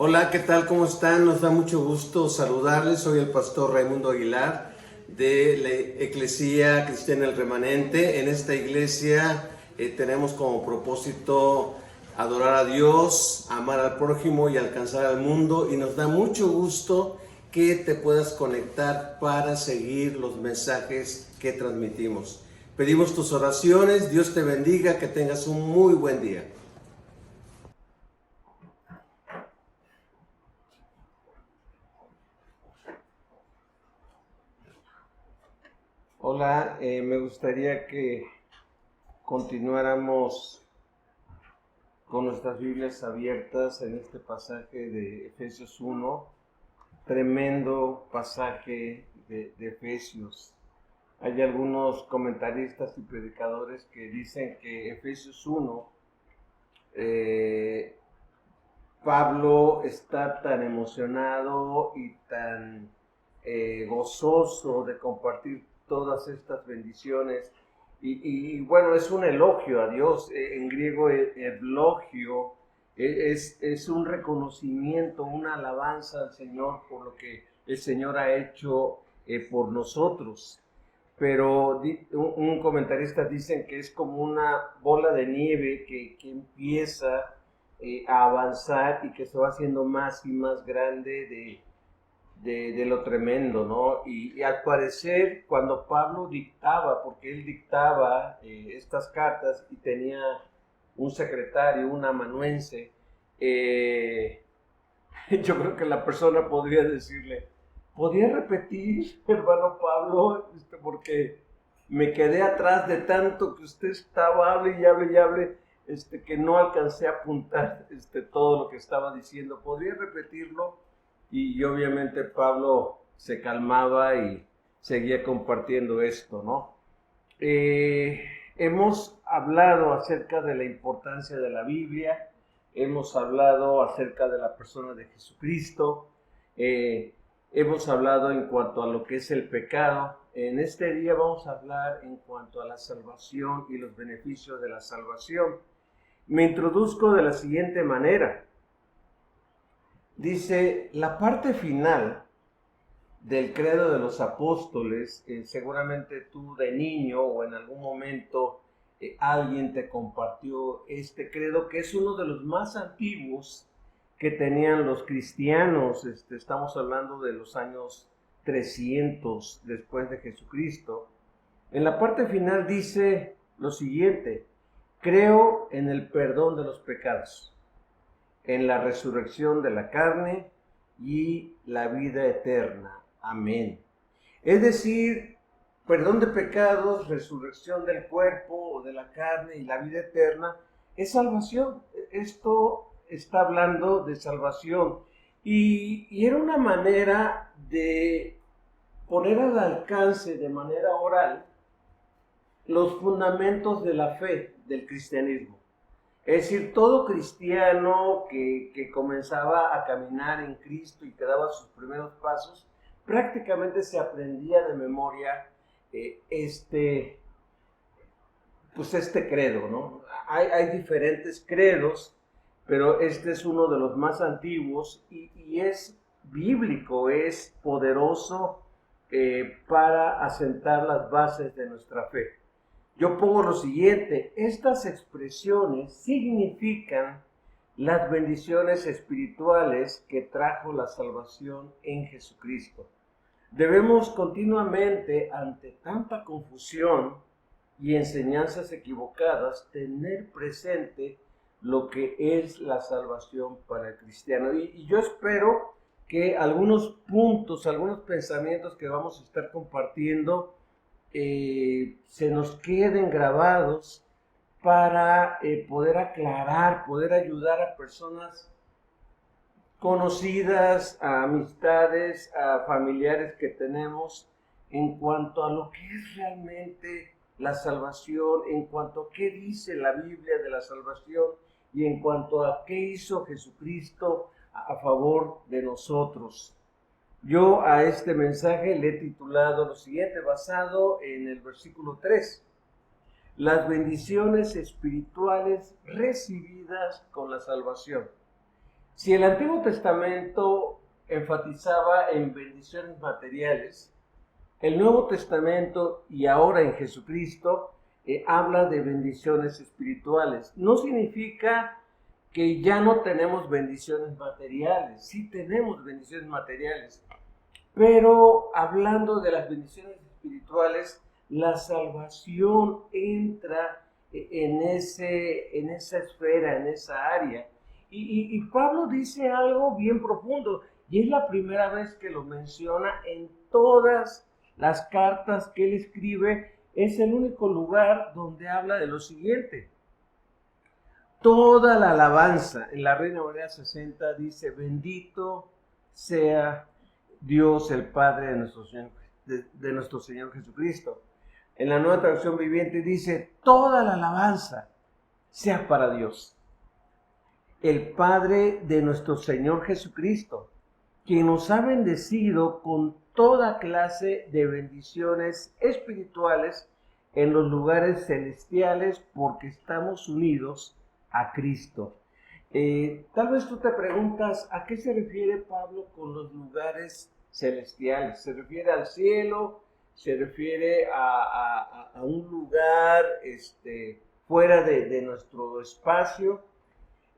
Hola, ¿qué tal? ¿Cómo están? Nos da mucho gusto saludarles. Soy el pastor Raimundo Aguilar de la Eclesía Cristiana El Remanente. En esta iglesia tenemos como propósito adorar a Dios, amar al prójimo y alcanzar al mundo. Y nos da mucho gusto que te puedas conectar para seguir los mensajes que transmitimos. Pedimos tus oraciones. Dios te bendiga, que tengas un muy buen día. Hola, me gustaría que continuáramos con nuestras Biblias abiertas en este pasaje de Efesios 1, tremendo pasaje de Efesios. Hay algunos comentaristas y predicadores que dicen que Efesios 1, Pablo está tan emocionado y tan gozoso de compartir todas estas bendiciones. Bueno, es un elogio a Dios. En griego, elogio es un reconocimiento, una alabanza al Señor por lo que el Señor ha hecho por nosotros. Pero un comentarista dice que es como una bola de nieve que empieza a avanzar y que se va haciendo más y más grande de lo tremendo, ¿no? Y al parecer, cuando Pablo dictaba, porque él dictaba estas cartas y tenía un secretario, un amanuense, yo creo que la persona podría decirle, ¿podría repetir, hermano Pablo? Porque me quedé atrás de tanto que usted estaba, hable y hable y hable, que no alcancé a apuntar todo lo que estaba diciendo. ¿Podría repetirlo? Y obviamente Pablo se calmaba y seguía compartiendo esto, ¿no? Hemos hablado acerca de la importancia de la Biblia, hemos hablado acerca de la persona de Jesucristo, hemos hablado en cuanto a lo que es el pecado. En este día vamos a hablar en cuanto a la salvación y los beneficios de la salvación. Me introduzco de la siguiente manera. Dice, la parte final del credo de los apóstoles, seguramente tú de niño o en algún momento alguien te compartió este credo, que es uno de los más antiguos que tenían los cristianos. Estamos hablando de los años 300 después de Jesucristo. En la parte final dice lo siguiente: creo en el perdón de los pecados, en la resurrección de la carne y la vida eterna. Amén. Es decir, perdón de pecados, resurrección del cuerpo o de la carne y la vida eterna es salvación. Esto está hablando de salvación. Y era una manera de poner al alcance de manera oral los fundamentos de la fe del cristianismo. Es decir, todo cristiano que comenzaba a caminar en Cristo y que daba sus primeros pasos, prácticamente se aprendía de memoria este credo, ¿no? Hay diferentes credos, pero este es uno de los más antiguos y es bíblico, es poderoso para asentar las bases de nuestra fe. Yo pongo lo siguiente: estas expresiones significan las bendiciones espirituales que trajo la salvación en Jesucristo. Debemos continuamente, ante tanta confusión y enseñanzas equivocadas, tener presente lo que es la salvación para el cristiano. Y yo espero que algunos puntos, algunos pensamientos que vamos a estar compartiendo se nos queden grabados para poder aclarar, poder ayudar a personas conocidas, a amistades, a familiares que tenemos, en cuanto a lo que es realmente la salvación, en cuanto a qué dice la Biblia de la salvación y en cuanto a qué hizo Jesucristo a favor de nosotros. Yo a este mensaje le he titulado lo siguiente, basado en el versículo 3. Las bendiciones espirituales recibidas con la salvación. Si el Antiguo Testamento enfatizaba en bendiciones materiales, el Nuevo Testamento y ahora en Jesucristo habla de bendiciones espirituales. No significa que ya no tenemos bendiciones materiales, sí tenemos bendiciones materiales, pero hablando de las bendiciones espirituales, la salvación entra en esa esfera, en esa área. Y Pablo dice algo bien profundo, y es la primera vez que lo menciona en todas las cartas que él escribe. Es el único lugar donde habla de lo siguiente: toda la alabanza. En la Reina Valera 60 dice: bendito sea Dios el Padre de nuestro Señor Jesucristo. En la Nueva Traducción Viviente dice: toda la alabanza sea para Dios, el Padre de nuestro Señor Jesucristo, quien nos ha bendecido con toda clase de bendiciones espirituales en los lugares celestiales, porque estamos unidos a Cristo. Tal vez tú te preguntas, ¿a qué se refiere Pablo con los lugares celestiales? ¿Se refiere al cielo? ¿Se refiere a un lugar fuera de nuestro espacio?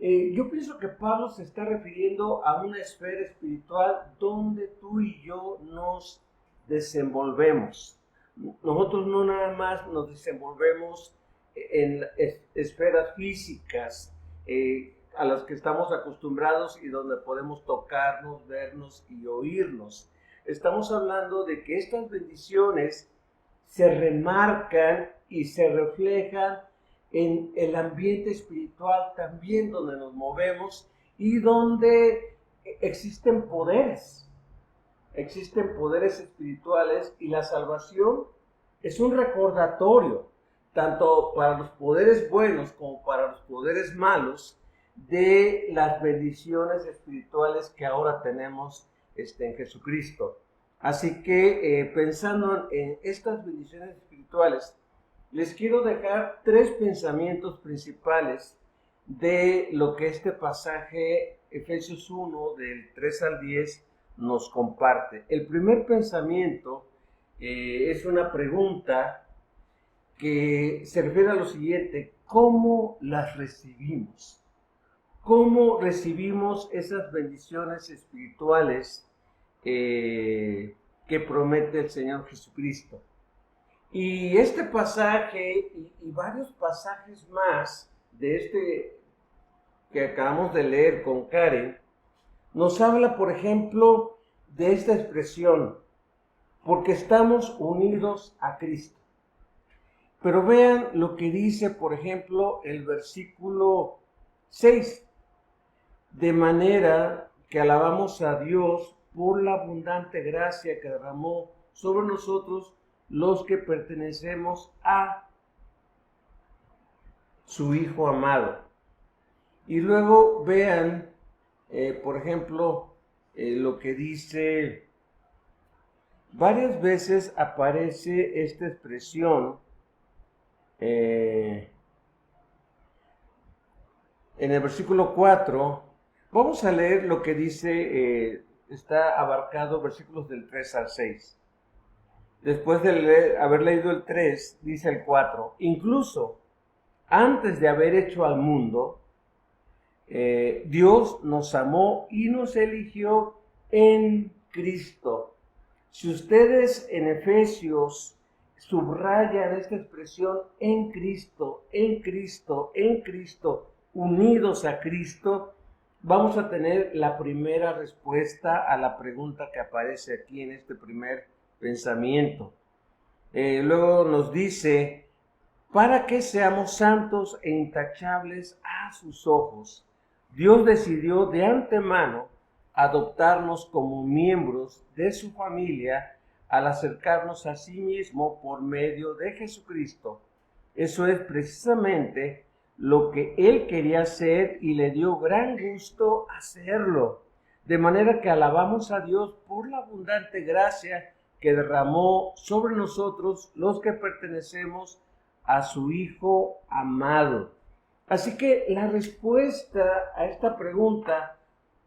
Yo pienso que Pablo se está refiriendo a una esfera espiritual donde tú y yo nos desenvolvemos. Nosotros no nada más nos desenvolvemos en esferas físicas a las que estamos acostumbrados y donde podemos tocarnos, vernos y oírnos. Estamos hablando de que estas bendiciones se remarcan y se reflejan en el ambiente espiritual también, donde nos movemos y donde existen poderes espirituales, y la salvación es un recordatorio, tanto para los poderes buenos como para los poderes malos, de las bendiciones espirituales que ahora tenemos en Jesucristo. Así que pensando en estas bendiciones espirituales, les quiero dejar 3 pensamientos principales de lo que este pasaje, Efesios 1, del 3 al 10, nos comparte. El primer pensamiento es una pregunta que se refiere a lo siguiente: ¿cómo las recibimos? ¿Cómo recibimos esas bendiciones espirituales que promete el Señor Jesucristo? Y este pasaje y varios pasajes más de este que acabamos de leer con Karen, nos habla, por ejemplo, de esta expresión: porque estamos unidos a Cristo. Pero vean lo que dice, por ejemplo, el versículo 6. De manera que alabamos a Dios por la abundante gracia que derramó sobre nosotros los que pertenecemos a su Hijo amado. Y luego vean, por ejemplo, lo que dice, varias veces aparece esta expresión en el versículo 4. Vamos a leer lo que dice, está abarcado versículos del 3 al 6. Después de haber leído el 3, dice el 4: incluso antes de haber hecho al mundo, Dios nos amó y nos eligió en Cristo. Si ustedes en Efesios subrayan esta expresión: en Cristo, en Cristo, en Cristo, unidos a Cristo, vamos a tener la primera respuesta a la pregunta que aparece aquí en este primer pensamiento. Luego nos dice: para que seamos santos e intachables a sus ojos, Dios decidió de antemano adoptarnos como miembros de su familia al acercarnos a sí mismo por medio de Jesucristo. Eso es precisamente lo que Él quería hacer y le dio gran gusto hacerlo. De manera que alabamos a Dios por la abundante gracia que derramó sobre nosotros los que pertenecemos a su Hijo amado. Así que la respuesta a esta pregunta: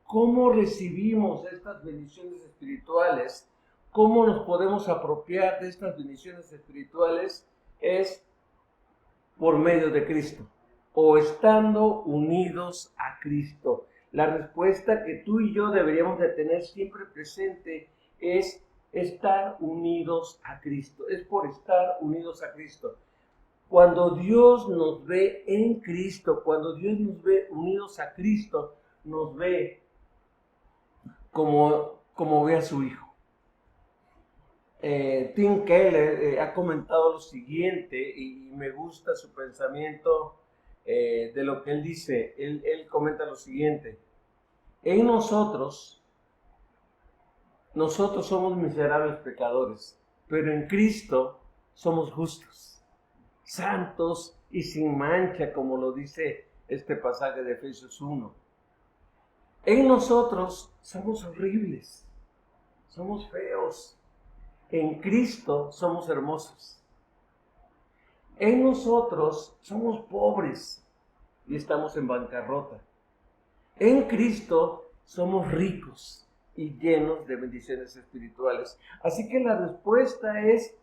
¿Cómo recibimos estas bendiciones espirituales? ¿Cómo nos podemos apropiar de estas bendiciones espirituales? Es por medio de Cristo o estando unidos a Cristo. La respuesta que tú y yo deberíamos de tener siempre presente es estar unidos a Cristo. Es por estar unidos a Cristo. Cuando Dios nos ve en Cristo, cuando Dios nos ve unidos a Cristo, nos ve como ve a su Hijo. Tim Keller ha comentado lo siguiente y me gusta su pensamiento de lo que él dice. Él comenta lo siguiente: en nosotros somos miserables pecadores, pero en Cristo somos justos, santos y sin mancha, como lo dice este pasaje de Efesios 1. En nosotros somos horribles, somos feos. En Cristo somos hermosos. En nosotros somos pobres y estamos en bancarrota. En Cristo somos ricos y llenos de bendiciones espirituales. Así que la respuesta es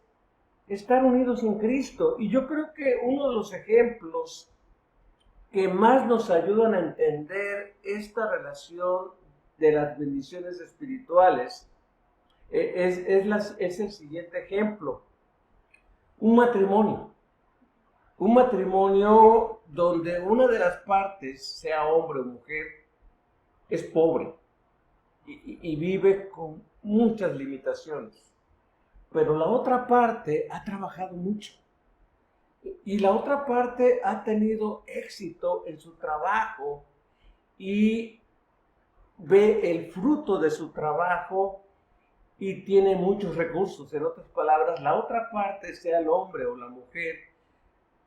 estar unidos en Cristo. Y yo creo que uno de los ejemplos que más nos ayudan a entender esta relación de las bendiciones espirituales es el siguiente ejemplo. Un matrimonio donde una de las partes, sea hombre o mujer, es pobre y vive con muchas limitaciones, pero la otra parte ha trabajado mucho y la otra parte ha tenido éxito en su trabajo y ve el fruto de su trabajo y tiene muchos recursos. En otras palabras, la otra parte, sea el hombre o la mujer,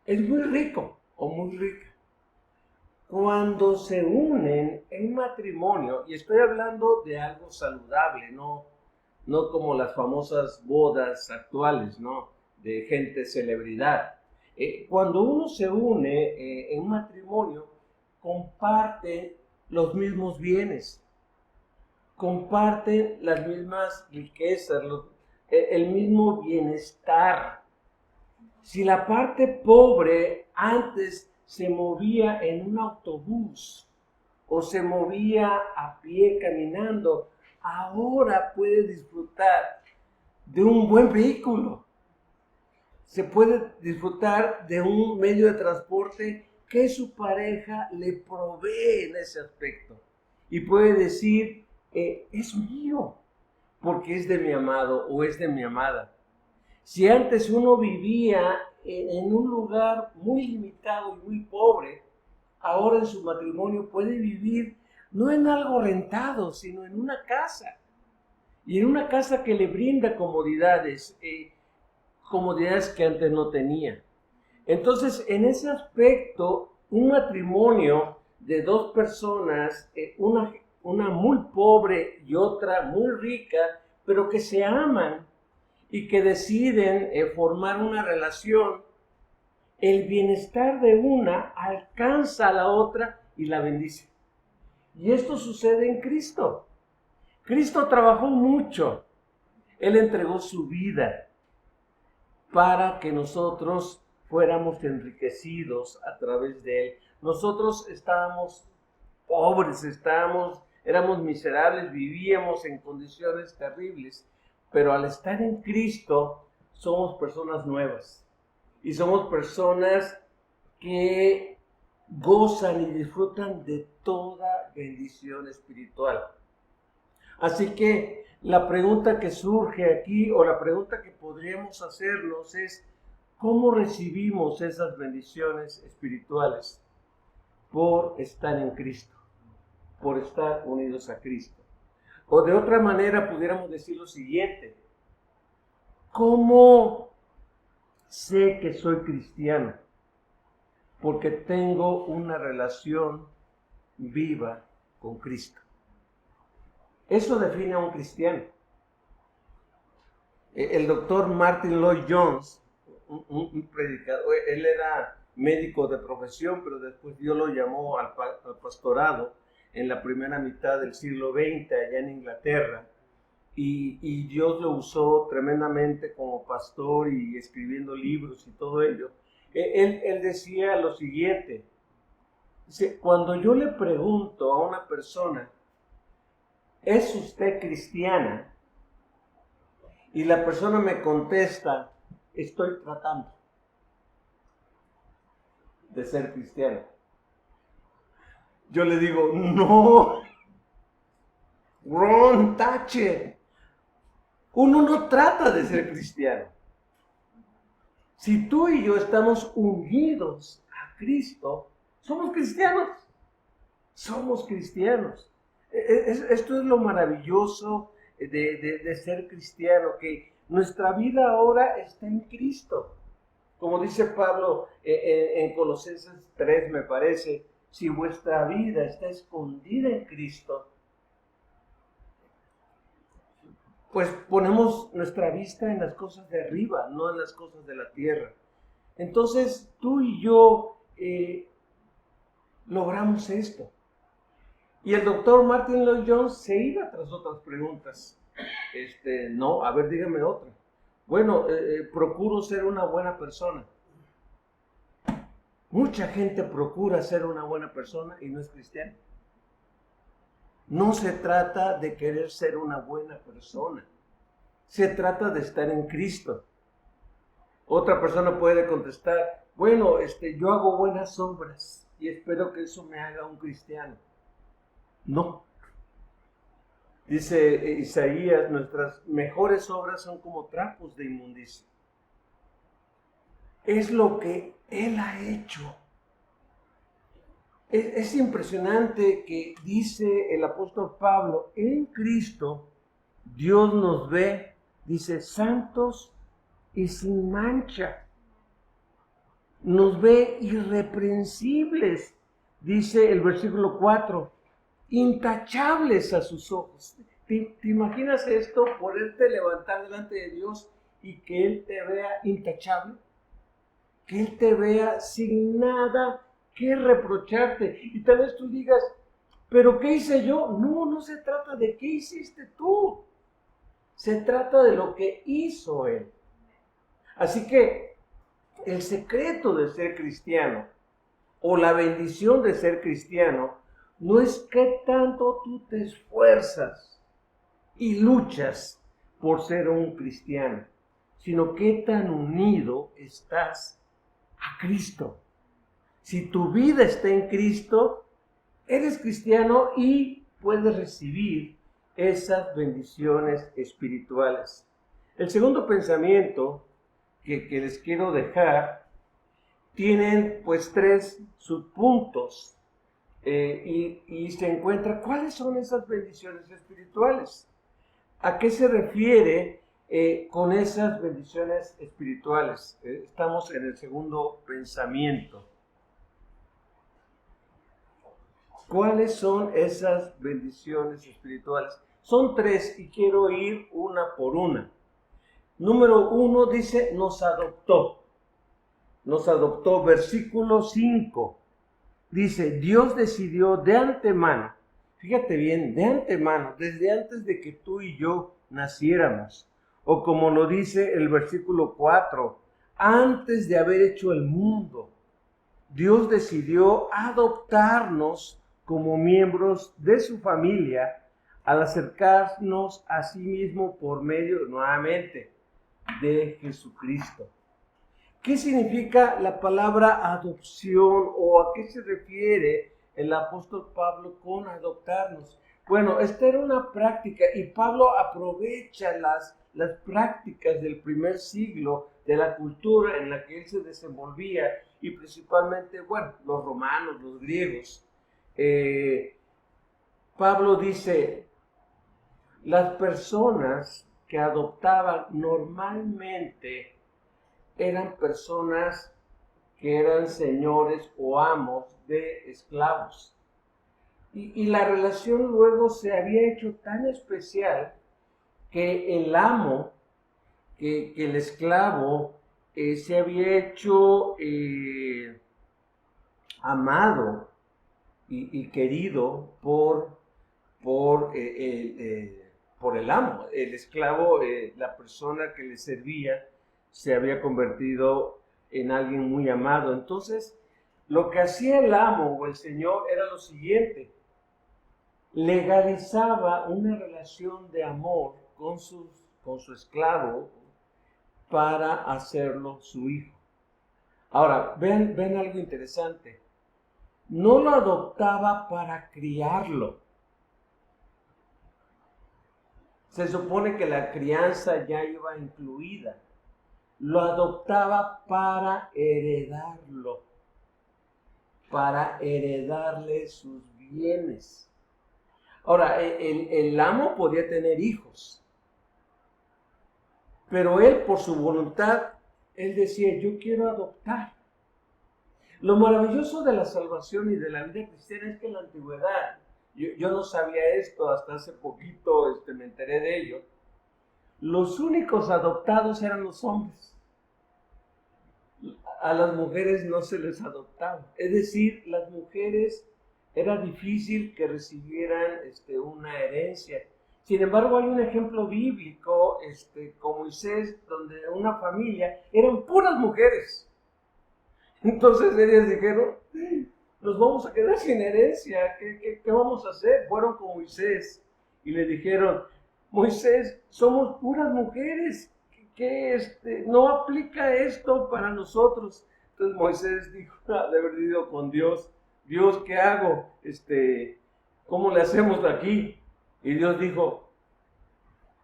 es muy rico o muy rica. Cuando se unen en matrimonio, y estoy hablando de algo saludable, no como las famosas bodas actuales, ¿no? De gente celebridad. Cuando uno se une en matrimonio, comparte los mismos bienes, comparten las mismas riquezas, el mismo bienestar. Si la parte pobre antes se movía en un autobús o se movía a pie caminando, ahora puede disfrutar de un buen vehículo. Se puede disfrutar de un medio de transporte que su pareja le provee en ese aspecto. Y puede decir, es mío, porque es de mi amado o es de mi amada. Si antes uno vivía en un lugar muy limitado y muy pobre, ahora en su matrimonio puede vivir no en algo rentado, sino en una casa. Y en una casa que le brinda comodidades, comodidades que antes no tenía. Entonces, en ese aspecto, un matrimonio de dos personas, una muy pobre y otra muy rica, pero que se aman y que deciden formar una relación, el bienestar de una alcanza a la otra y la bendice. Y esto sucede en Cristo. Cristo trabajó mucho. Él entregó su vida para que nosotros fuéramos enriquecidos a través de Él. Nosotros estábamos pobres, éramos miserables, vivíamos en condiciones terribles, pero al estar en Cristo somos personas nuevas y somos personas que gozan y disfrutan de toda bendición espiritual. Así que la pregunta que surge aquí, o la pregunta que podríamos hacernos es, ¿cómo recibimos esas bendiciones espirituales? Por estar en Cristo, por estar unidos a Cristo. O de otra manera pudiéramos decir lo siguiente: ¿cómo sé que soy cristiano? Porque tengo una relación viva con Cristo. Eso define a un cristiano. El doctor Martin Lloyd Jones, un predicador, él era médico de profesión, pero después Dios lo llamó al pastorado. en la primera mitad del siglo XX allá en Inglaterra, y Dios lo usó tremendamente como pastor y escribiendo libros y todo ello. Él decía lo siguiente, dice, cuando yo le pregunto a una persona, ¿es usted cristiana? Y la persona me contesta, estoy tratando de ser cristiano. Yo le digo, no, Ron, tache. Uno no trata de ser cristiano. Si tú y yo estamos unidos a Cristo, somos cristianos. Somos cristianos. Esto es lo maravilloso de ser cristiano, que nuestra vida ahora está en Cristo. Como dice Pablo en Colosenses 3, me parece, si vuestra vida está escondida en Cristo, pues ponemos nuestra vista en las cosas de arriba, no en las cosas de la tierra. Entonces tú y yo logramos esto. Y el doctor Martin Lloyd-Jones se iba tras otras preguntas. No, a ver, dígame otra. Bueno, procuro ser una buena persona. Mucha gente procura ser una buena persona y no es cristiana. No se trata de querer ser una buena persona. Se trata de estar en Cristo. Otra persona puede contestar, bueno, yo hago buenas obras y espero que eso me haga un cristiano. No. Dice Isaías, nuestras mejores obras son como trapos de inmundicia. Es lo que Él ha hecho. Es impresionante que dice el apóstol Pablo, en Cristo Dios nos ve, dice, santos y sin mancha. Nos ve irreprensibles, dice el versículo 4, intachables a sus ojos. ¿Te imaginas esto? Poderte levantar delante de Dios y que Él te vea intachable, que Él te vea sin nada que reprocharte. Y tal vez tú digas, ¿pero qué hice yo? No, no se trata de qué hiciste tú. Se trata de lo que hizo Él. Así que el secreto de ser cristiano o la bendición de ser cristiano no es qué tanto tú te esfuerzas y luchas por ser un cristiano, sino qué tan unido estás a Cristo. Si tu vida está en Cristo, eres cristiano y puedes recibir esas bendiciones espirituales. El segundo pensamiento que les quiero dejar tienen pues 3 subpuntos y se encuentra cuáles son esas bendiciones espirituales. ¿A qué se refiere con esas bendiciones espirituales? Estamos en el segundo pensamiento. ¿Cuáles son esas bendiciones espirituales? Son 3 y quiero ir una por una. Número 1 dice, nos adoptó. Nos adoptó, versículo 5. Dice, Dios decidió de antemano, fíjate bien, de antemano, desde antes de que tú y yo naciéramos. O como lo dice el versículo 4, antes de haber hecho el mundo, Dios decidió adoptarnos como miembros de su familia al acercarnos a sí mismo por medio, nuevamente, de Jesucristo. ¿Qué significa la palabra adopción o a qué se refiere el apóstol Pablo con adoptarnos? Bueno, esta era una práctica y Pablo aprovecha las prácticas del primer siglo de la cultura en la que él se desenvolvía y principalmente, bueno, los romanos, los griegos. Pablo dice, las personas que adoptaban normalmente eran personas que eran señores o amos de esclavos. Y la relación luego se había hecho tan especial que el amo, que el esclavo se había hecho amado y querido por el amo. El esclavo, la persona que le servía, se había convertido en alguien muy amado. Entonces, lo que hacía el amo o el señor era lo siguiente: legalizaba una relación de amor con su esclavo para hacerlo su hijo. Ahora, ven algo interesante. No lo adoptaba para criarlo. Se supone que la crianza ya iba incluida. Lo adoptaba para heredarlo, para heredarle sus bienes. Ahora, el amo podía tener hijos, pero él, por su voluntad, él decía: yo quiero adoptar. Lo maravilloso de la salvación y de la vida cristiana es que en la antigüedad, yo no sabía esto, hasta hace poquito me enteré de ello, los únicos adoptados eran los hombres. A las mujeres no se les adoptaba. Es decir, las mujeres era difícil que recibieran una herencia. Sin embargo, hay un ejemplo bíblico con Moisés, donde una familia eran puras mujeres. Entonces ellas dijeron: nos vamos a quedar sin herencia, ¿qué vamos a hacer? Fueron con Moisés y le dijeron: Moisés, somos puras mujeres, no aplica esto para nosotros. Entonces Moisés dijo, de haber ido con Dios: Dios, ¿qué hago? ¿Cómo le hacemos aquí? Y Dios dijo: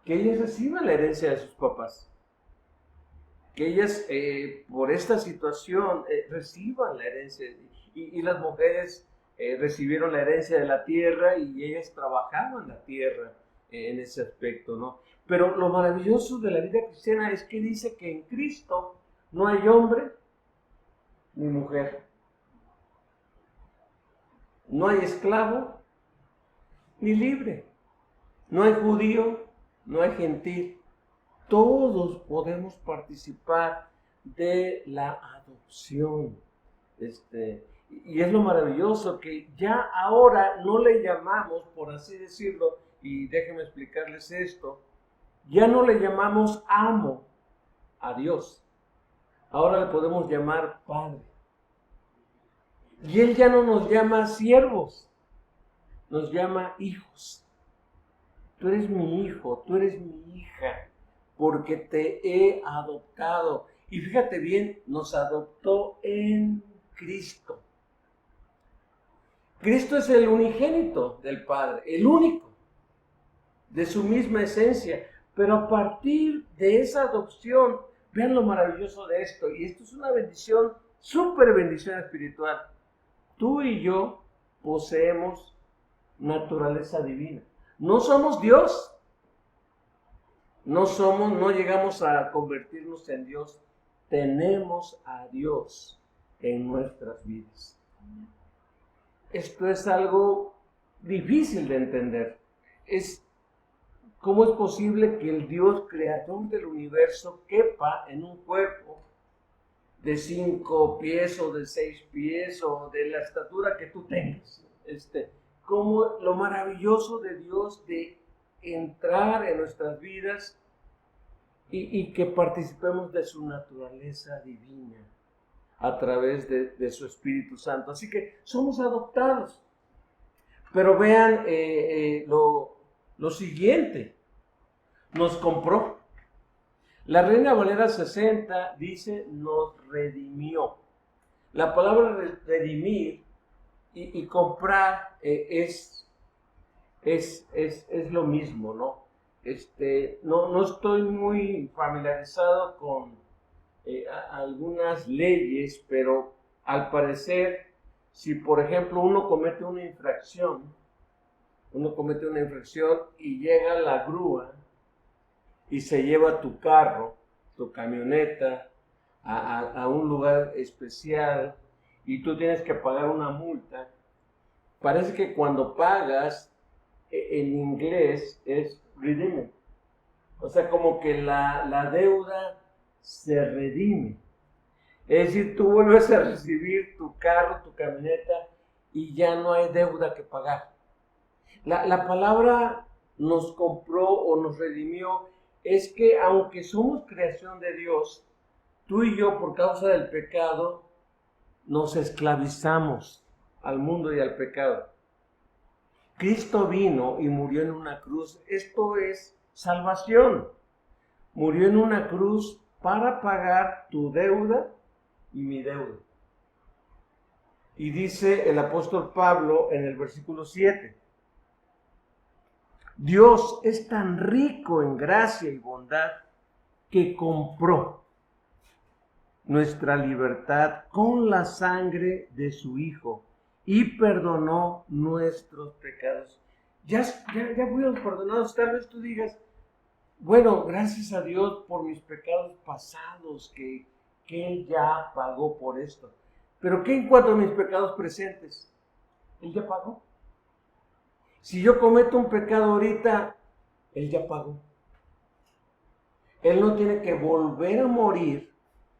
que ellas reciban la herencia de sus papás, que ellas por esta situación reciban la herencia. Y las mujeres recibieron la herencia de la tierra y ellas trabajaban la tierra en ese aspecto, ¿no? Pero lo maravilloso de la vida cristiana es que dice que en Cristo no hay hombre ni mujer, no hay esclavo ni libre, no hay judío, no hay gentil. Todos podemos participar de la adopción. Y es lo maravilloso que ya ahora no le llamamos, por así decirlo, y déjenme explicarles esto, ya no le llamamos amo a Dios. Ahora le podemos llamar Padre. Y Él ya no nos llama siervos, nos llama hijos. Tú eres mi hijo, tú eres mi hija, porque te he adoptado. Y fíjate bien, nos adoptó en Cristo. Cristo es el unigénito del Padre, el único, de su misma esencia. Pero a partir de esa adopción, vean lo maravilloso de esto, y esto es una bendición, súper bendición espiritual. Tú y yo poseemos naturaleza divina. No somos Dios. No llegamos a convertirnos en Dios. Tenemos a Dios en nuestras vidas. Esto es algo difícil de entender. ¿Cómo es posible que el Dios creador del universo quepa en un cuerpo de 5 pies o de 6 pies o de la estatura que tú tengas? Como lo maravilloso de Dios de entrar en nuestras vidas y que participemos de su naturaleza divina a través de su Espíritu Santo. Así que somos adoptados. Pero vean lo siguiente: nos compró. La Reina Valera 60 dice: nos redimió. La palabra redimir y comprar es lo mismo, ¿no? No estoy muy familiarizado con algunas leyes, pero al parecer, si por ejemplo uno comete una infracción y llega la grúa y se lleva tu carro, tu camioneta, a un lugar especial y tú tienes que pagar una multa, parece que cuando pagas, en inglés es redeem. O sea, como que la deuda se redime. Es decir, tú vuelves a recibir tu carro, tu camioneta, y ya no hay deuda que pagar. La palabra nos compró o nos redimió es que aunque somos creación de Dios, tú y yo por causa del pecado nos esclavizamos al mundo y al pecado. Cristo vino y murió en una cruz. Esto es salvación. Murió en una cruz para pagar tu deuda y mi deuda. Y dice el apóstol Pablo en el versículo 7. Dios es tan rico en gracia y bondad que compró nuestra libertad con la sangre de su Hijo y perdonó nuestros pecados. Ya fuimos perdonados. Tal vez tú digas, bueno, gracias a Dios por mis pecados pasados, que Él ya pagó por esto. Pero ¿qué en cuanto a mis pecados presentes? Él ya pagó. Si yo cometo un pecado ahorita, Él ya pagó. Él no tiene que volver a morir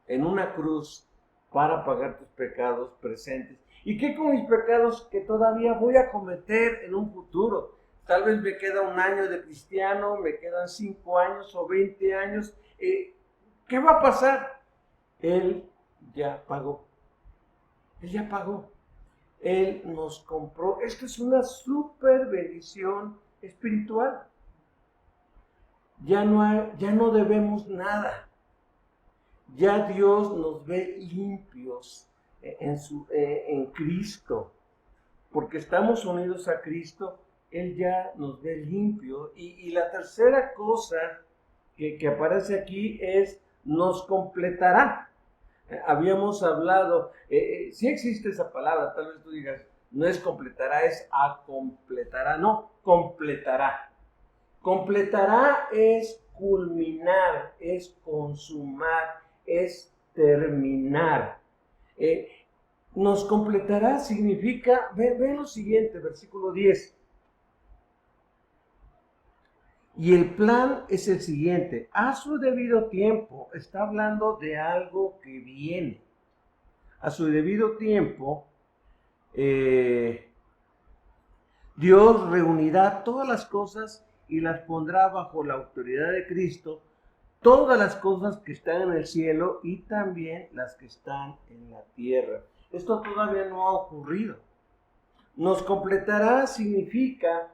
en una cruz para pagar tus pecados presentes. ¿Y qué con mis pecados que todavía voy a cometer en un futuro? Tal vez me queda un año de cristiano, me quedan 5 años o 20 años. ¿Qué va a pasar? Él ya pagó. Él ya pagó. Él nos compró. Esto es una súper bendición espiritual. Ya no debemos nada. Ya Dios nos ve limpios en Cristo. Porque estamos unidos a Cristo, Él ya nos ve limpio. Y la tercera cosa que aparece aquí es nos completará. Habíamos hablado, sí existe esa palabra, tal vez tú digas, no es completará, es acompletará, no, completará. Completará es culminar, es consumar, es terminar. Nos completará significa, ve lo siguiente, versículo 10. Y el plan es el siguiente, a su debido tiempo, está hablando de algo que viene. A su debido tiempo, Dios reunirá todas las cosas y las pondrá bajo la autoridad de Cristo, todas las cosas que están en el cielo y también las que están en la tierra. Esto todavía no ha ocurrido. Nos completará significa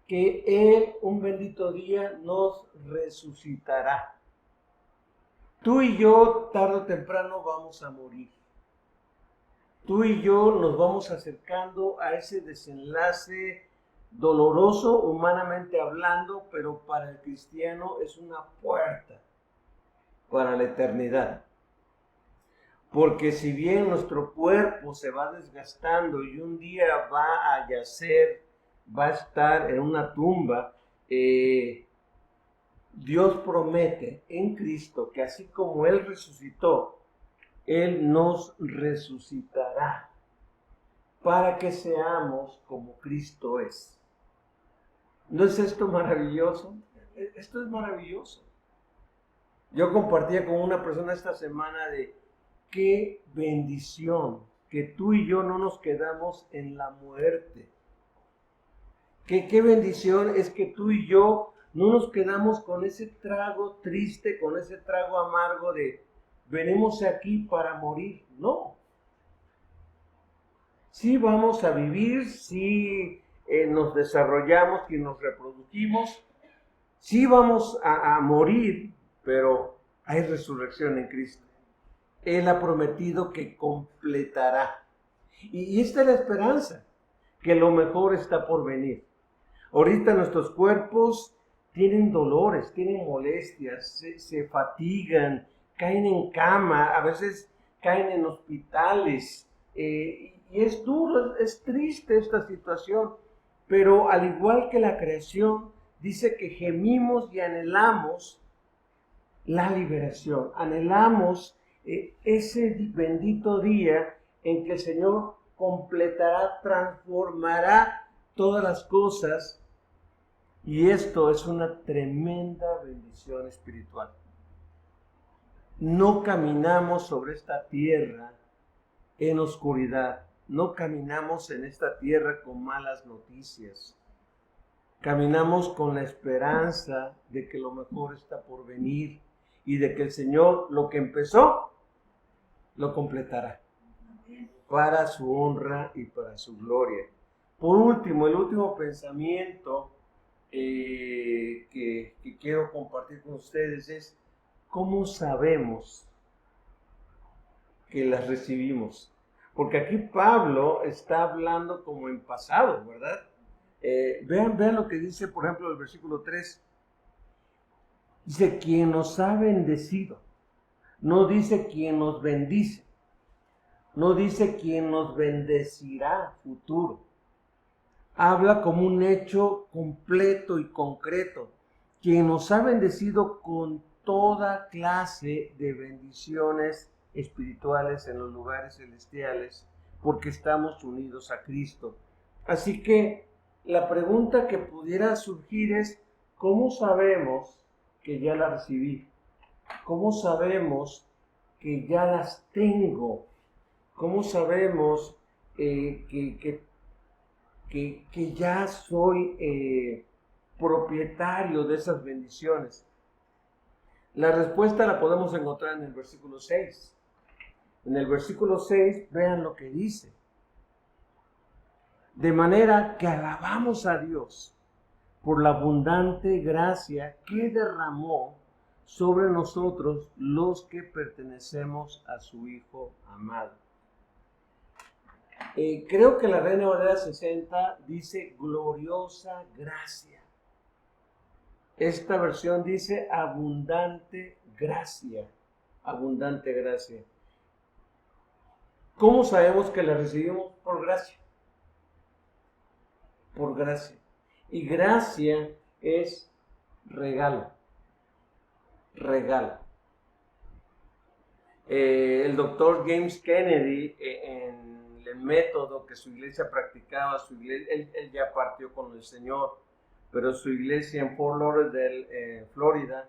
que Él un bendito día nos resucitará. Tú y yo tarde o temprano vamos a morir. Tú y yo nos vamos acercando a ese desenlace doloroso, humanamente hablando, pero para el cristiano es una puerta para la eternidad. Porque si bien nuestro cuerpo se va desgastando y un día va a yacer, va a estar en una tumba, Dios promete en Cristo que así como Él resucitó, Él nos resucitará para que seamos como Cristo es. ¿No es esto maravilloso? Esto es maravilloso. Yo compartía con una persona esta semana de qué bendición que tú y yo no nos quedamos en la muerte. Qué bendición es que tú y yo no nos quedamos con ese trago triste, con ese trago amargo de venimos aquí para morir. No. Sí vamos a vivir, sí nos desarrollamos y nos reproducimos, sí vamos a morir, pero hay resurrección en Cristo. Él ha prometido que completará. Y esta es la esperanza, que lo mejor está por venir. Ahorita nuestros cuerpos tienen dolores, tienen molestias, se fatigan, caen en cama, a veces caen en hospitales. Y es duro, es triste esta situación, pero al igual que la creación, dice que gemimos y anhelamos la liberación, anhelamos ese bendito día en que el Señor completará, transformará todas las cosas, y esto es una tremenda bendición espiritual. No caminamos sobre esta tierra en oscuridad, no caminamos en esta tierra con malas noticias. Caminamos con la esperanza de que lo mejor está por venir y de que el Señor lo que empezó, lo completará para su honra y para su gloria. Por último, el último pensamiento que quiero compartir con ustedes es cómo sabemos que las recibimos. Porque aquí Pablo está hablando como en pasado, ¿verdad? Vean lo que dice, por ejemplo, el versículo 3. Dice, quien nos ha bendecido. No dice quien nos bendice. No dice quien nos bendecirá futuro. Habla como un hecho completo y concreto. Quien nos ha bendecido con toda clase de bendiciones espirituales en los lugares celestiales, porque estamos unidos a Cristo. Así que la pregunta que pudiera surgir es, ¿cómo sabemos que ya la recibí? ¿Cómo sabemos que ya las tengo? ¿Cómo sabemos que ya soy propietario de esas bendiciones? La respuesta la podemos encontrar en el versículo 6. En el versículo 6, vean lo que dice. De manera que alabamos a Dios por la abundante gracia que derramó sobre nosotros los que pertenecemos a su Hijo amado. Creo que la Reina Valera 60 dice gloriosa gracia. Esta versión dice abundante gracia. Abundante gracia. ¿Cómo sabemos que la recibimos? Por gracia. Por gracia. Y gracia es regalo. Regalo. El doctor James Kennedy, en el método que su iglesia practicaba, él ya partió con el Señor, pero su iglesia en Fort Lauderdale, Florida,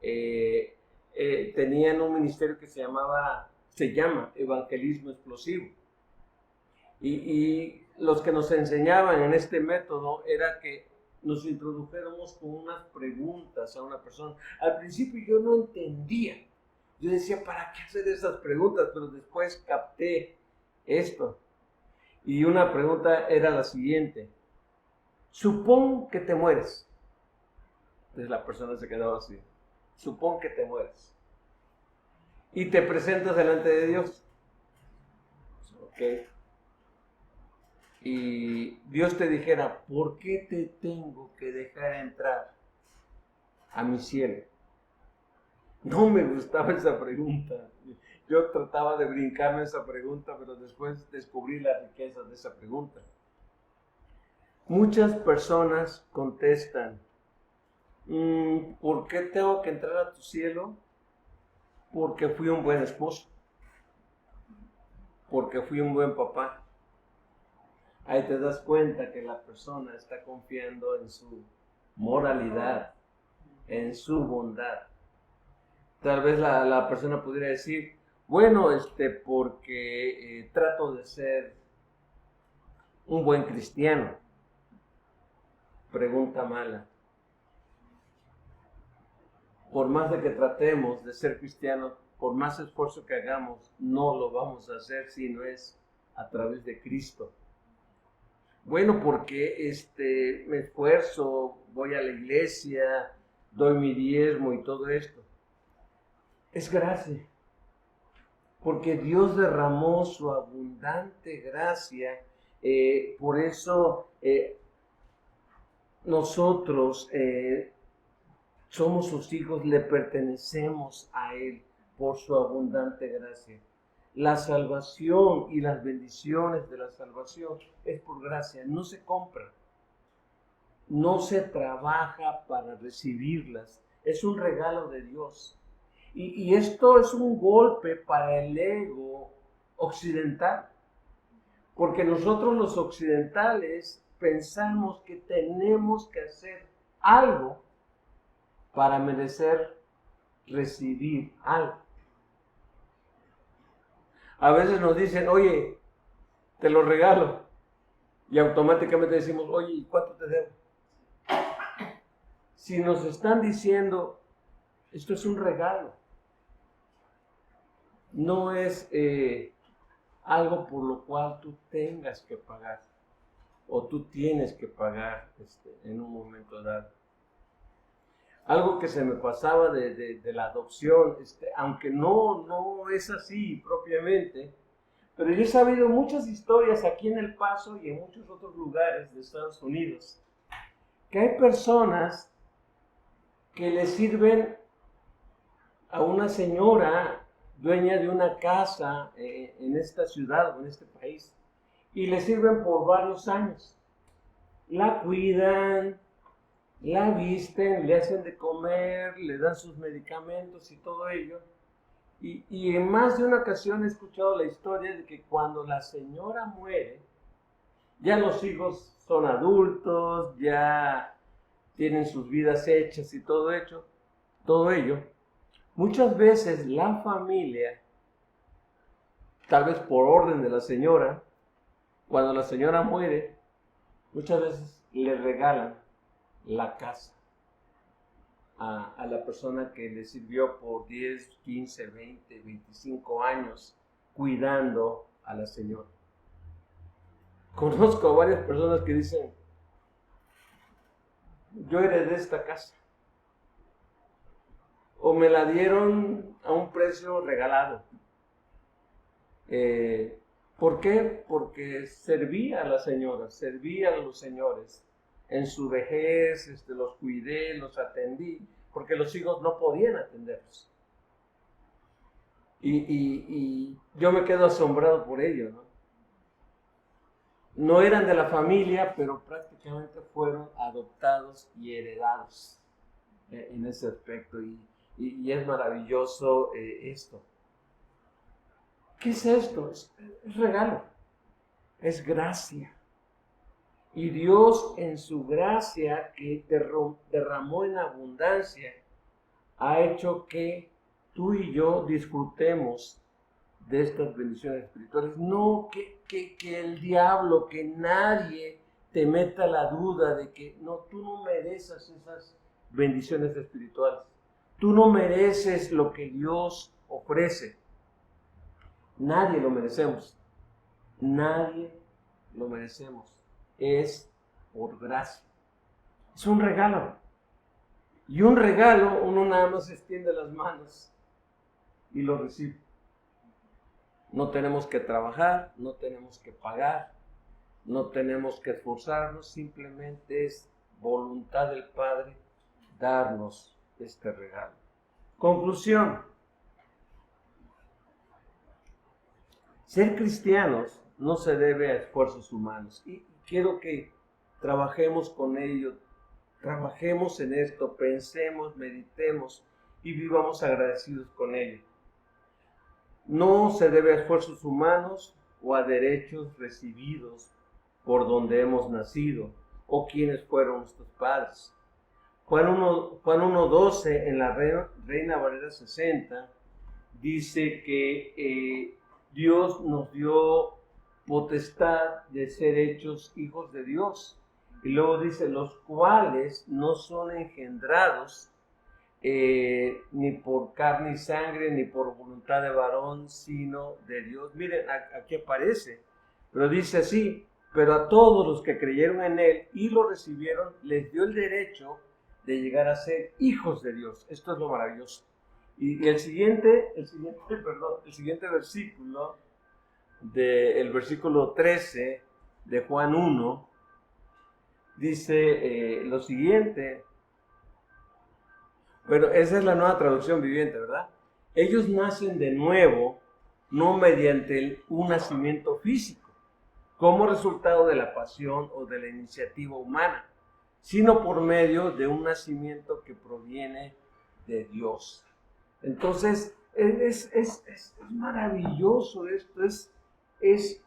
tenían un ministerio que se llama Evangelismo Explosivo. Y los que nos enseñaban en este método era que nos introdujéramos con unas preguntas a una persona. Al principio yo no entendía. Yo decía, ¿para qué hacer esas preguntas? Pero después capté esto. Y una pregunta era la siguiente. Supón que te mueres. Entonces la persona se quedaba así. Supón que te mueres. Y te presentas delante de Dios. Ok. Y Dios te dijera, ¿por qué te tengo que dejar entrar a mi cielo? No me gustaba esa pregunta. Yo trataba de brincarme esa pregunta, pero después descubrí la riqueza de esa pregunta. Muchas personas contestan, ¿por qué tengo que entrar a tu cielo? Porque fui un buen esposo. Porque fui un buen papá. Ahí te das cuenta que la persona está confiando en su moralidad, en su bondad. Tal vez la persona pudiera decir, bueno, porque trato de ser un buen cristiano. Pregunta mala. Por más de que tratemos de ser cristianos, por más esfuerzo que hagamos, no lo vamos a hacer si no es a través de Cristo. Bueno, porque me esfuerzo, voy a la iglesia, doy mi diezmo y todo esto. Es gracia. Porque Dios derramó su abundante gracia. Por eso nosotros somos sus hijos, le pertenecemos a Él por su abundante gracia. La salvación y las bendiciones de la salvación es por gracia, no se compra, no se trabaja para recibirlas, es un regalo de Dios. Y esto es un golpe para el ego occidental, porque nosotros los occidentales pensamos que tenemos que hacer algo para merecer recibir algo. A veces nos dicen, oye, te lo regalo. Y automáticamente decimos, oye, ¿y cuánto te debo? Si nos están diciendo, esto es un regalo, no es algo por lo cual tú tengas que pagar o tú tienes que pagar en un momento dado. Algo que se me pasaba de la adopción, aunque no es así propiamente, pero yo he sabido muchas historias aquí en El Paso y en muchos otros lugares de Estados Unidos, que hay personas que le sirven a una señora dueña de una casa en esta ciudad o en este país, y le sirven por varios años. La cuidan, la visten, le hacen de comer, le dan sus medicamentos y todo ello. Y en más de una ocasión he escuchado la historia de que cuando la señora muere, ya los hijos son adultos, ya tienen sus vidas hechas y todo ello. Muchas veces la familia, tal vez por orden de la señora, cuando la señora muere, muchas veces le regalan la casa a la persona que le sirvió por 10, 15, 20, 25 años cuidando a la señora. Conozco a varias personas que dicen, yo heredé esta casa, o me la dieron a un precio regalado. ¿Por qué? Porque servía a la señora, servía a los señores. En su vejez los cuidé, los atendí, porque los hijos no podían atenderlos. Y yo me quedo asombrado por ello, ¿no? No eran de la familia, pero prácticamente fueron adoptados y heredados en ese aspecto. Y es maravilloso esto. ¿Qué es esto? Es regalo, es gracia. Y Dios en su gracia que derramó en abundancia ha hecho que tú y yo disfrutemos de estas bendiciones espirituales. No que el diablo, que nadie te meta la duda de que no, tú no mereces esas bendiciones espirituales. Tú no mereces lo que Dios ofrece. Nadie lo merecemos. Nadie lo merecemos. Es por gracia. Es un regalo. Y un regalo, uno nada más extiende las manos y lo recibe. No tenemos que trabajar, no tenemos que pagar, no tenemos que esforzarnos, simplemente es voluntad del Padre darnos este regalo. Conclusión. Ser cristianos no se debe a esfuerzos humanos. Y quiero que trabajemos con ello, trabajemos en esto, pensemos, meditemos y vivamos agradecidos con ello. No se debe a esfuerzos humanos o a derechos recibidos por donde hemos nacido o quienes fueron nuestros padres. Juan 1:12 en la Reina Valera 60 dice que Dios nos dio potestad de ser hechos hijos de Dios. Y luego dice, los cuales no son engendrados ni por carne y sangre, ni por voluntad de varón, sino de Dios. Miren, aquí aparece, pero dice así, pero a todos los que creyeron en Él y lo recibieron, les dio el derecho de llegar a ser hijos de Dios. Esto es lo maravilloso. Y el siguiente versículo, el versículo 13 de Juan 1, dice lo siguiente. Bueno, esa es la Nueva Traducción Viviente, ¿verdad? Ellos nacen de nuevo, no mediante un nacimiento físico, como resultado de la pasión o de la iniciativa humana, sino por medio de un nacimiento que proviene de Dios. Entonces, es maravilloso esto, es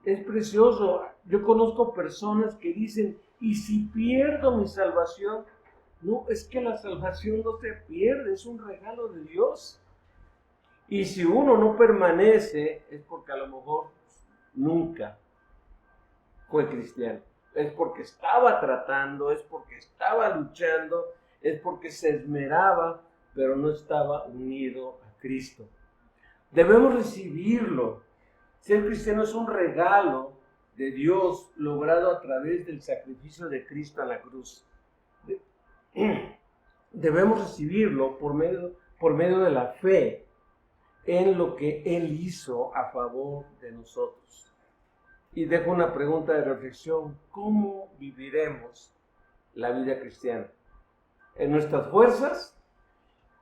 precioso. Yo conozco personas que dicen, ¿y si pierdo mi salvación? No, es que la salvación no se pierde, es un regalo de Dios. Y si uno no permanece, es porque a lo mejor nunca fue cristiano. Es porque estaba tratando, es porque estaba luchando, es porque se esmeraba, pero no estaba unido a Cristo. Debemos recibirlo. Ser cristiano es un regalo de Dios logrado a través del sacrificio de Cristo en la cruz. Debemos recibirlo por medio de la fe en lo que Él hizo a favor de nosotros. Y dejo una pregunta de reflexión: ¿cómo viviremos la vida cristiana? ¿En nuestras fuerzas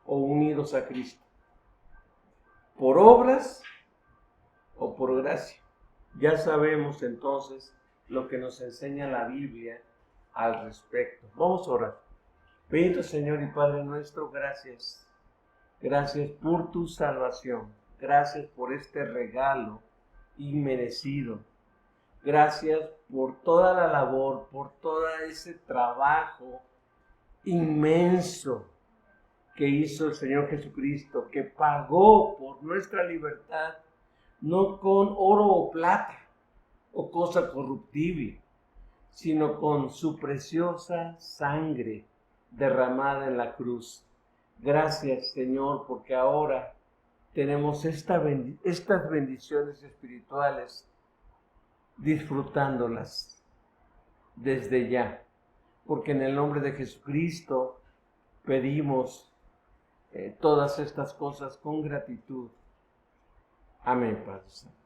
o unidos a Cristo? ¿Por obras o por gracia? Ya sabemos entonces lo que nos enseña la Biblia al respecto. Vamos a orar. Bendito Señor y Padre nuestro, gracias. Gracias por tu salvación. Gracias por este regalo inmerecido. Gracias por toda la labor, por todo ese trabajo inmenso que hizo el Señor Jesucristo, que pagó por nuestra libertad, no con oro o plata o cosa corruptible, sino con su preciosa sangre derramada en la cruz. Gracias, Señor, porque ahora tenemos estas bendiciones espirituales, disfrutándolas desde ya, porque en el nombre de Jesucristo pedimos todas estas cosas con gratitud. Amén, Padre Santo.